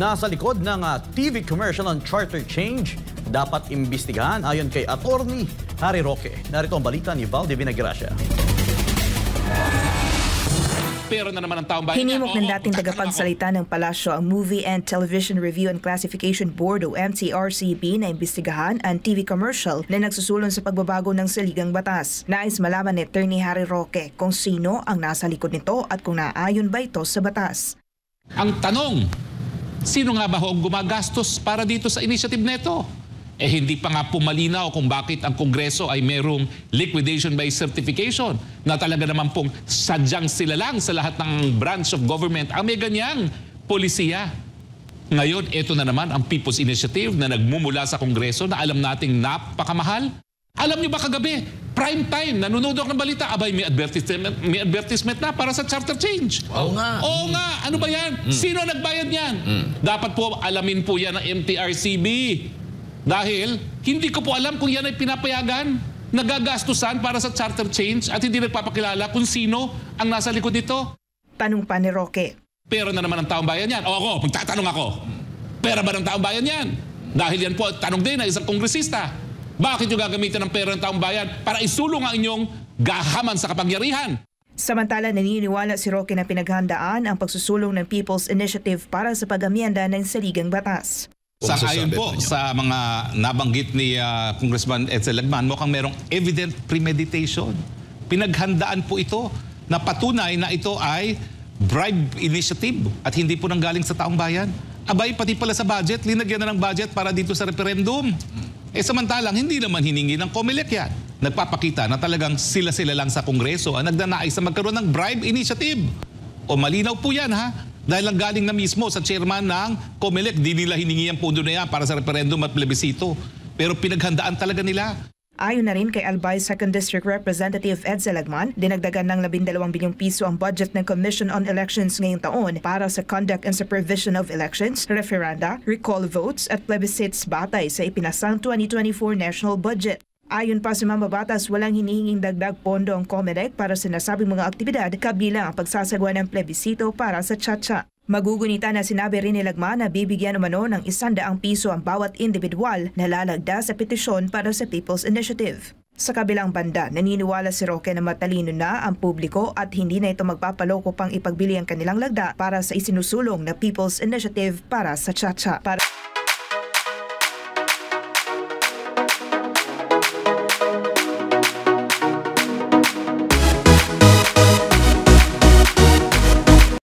nasa likod ng TV commercial on charter change dapat imbestigahan ayon kay Attorney Harry Roque. Narito ang balita ni Val Divina Gracia. Pero na naman ang taong bayan. Hinimok ng dating tagapagsalita ng palasyo ang Movie and Television Review and Classification Board o MTRCB na imbestigahan ang TV commercial na nagsusulong sa pagbabago ng saligang batas. Nais malaman ni Attorney Harry Roque kung sino ang nasa likod nito at kung naayon ba ito sa batas. Ang tanong, sino nga ba ho ang gumagastos para dito sa initiative neto? Hindi pa nga pumalinaw kung bakit ang Kongreso ay merong liquidation by certification na talaga naman pong sadyang sila lang sa lahat ng branch of government ang may ganyang polisiya. Ngayon, ito na naman ang People's Initiative na nagmumula sa Kongreso na alam nating napakamahal. Alam niyo ba kagabi, prime time, nanonood ako ng balita, abay may advertisement na para sa charter change. Oo nga. Oo nga, ano ba yan? Sino nagbayad yan? Dapat po alamin po yan ng MTRCB. Dahil hindi ko po alam kung yan ay pinapayagan, nagagastusan para sa charter change at hindi nagpapakilala kung sino ang nasa likod nito. Tanong pa ni Roque. Pera na naman ang taong bayan yan. O ako, magtatanong ako. Pera ba ng taong bayan yan? Dahil yan po, tanong din na isang kongresista. Bakit yung gagamitin ng pera ng taong bayan para isulong ang inyong gahaman sa kapangyarihan? Samantala, naniniwala si Roque na pinaghandaan ang pagsusulong ng People's Initiative para sa pag-amyenda ng saligang batas. Sa ayon po sa mga nabanggit ni Congressman Edsel Lagman, mukhang merong evident premeditation. Pinaghandaan po ito na patunay na ito ay bribe initiative at hindi po nanggaling sa taong bayan. Abay, pati pala sa budget, linagyan na ng budget para dito sa referendum. Samantalang hindi naman hiningi ng COMELEC yan. Nagpapakita na talagang sila-sila lang sa Kongreso ang nagnanais na magkaroon ng bribe initiative. O malinaw po yan ha. Dahil lang galing na mismo sa chairman ng COMELEC, di nila hiningi ang pondo na yan para sa referendum at plebisito. Pero pinaghandaan talaga nila. Ayon na rin kay Albay 2nd District Representative Edsel Lagman, dinagdagan ng 12 bilyong piso ang budget ng Commission on Elections ngayong taon para sa conduct and supervision of elections, referenda, recall votes at plebiscites batay sa ipinasang 2024 national budget. Ayon pa sa mambabatas, walang hinihinging dagdag pondo ang COMELEC para sa nasabing mga aktibidad kabilang ang pagsasagawa ng plebisito para sa Chacha. Magugunita na sinabi rin ni Lagman na bibigyan umano ng 100 piso ang bawat individual na lalagda sa petisyon para sa People's Initiative. Sa kabilang banda, naniniwala si Roque na matalino na ang publiko at hindi na ito magpapaloko pang ipagbili ang kanilang lagda para sa isinusulong na People's Initiative para sa Chacha.